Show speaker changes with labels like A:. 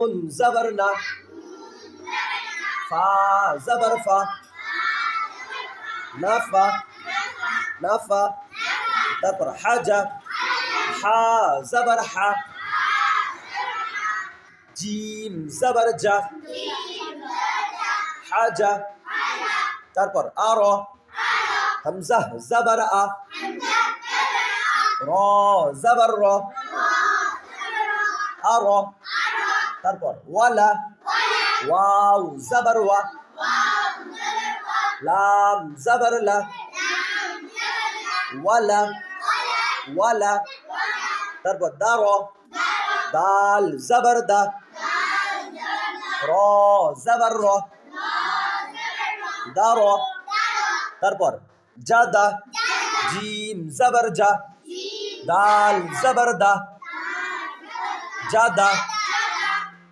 A: নুন জবর না, ফা জবর ফা, নাফা নাফা। তারপর হাজা, হা জবর হা, জিম জবর জা, হাজা। তারপর আর, হামজা জবর আ, র জবর র, আর। তারপর ওয়ালা, ওয়াও জবর ওয়া, লাম জবর লা, ওয়ালা ওয়ালা। তারপর দার, দাল জবর দা, র জবর র, দার। তারপর জাদা, জিম জবর জা, দাল জবর দা, জাদা।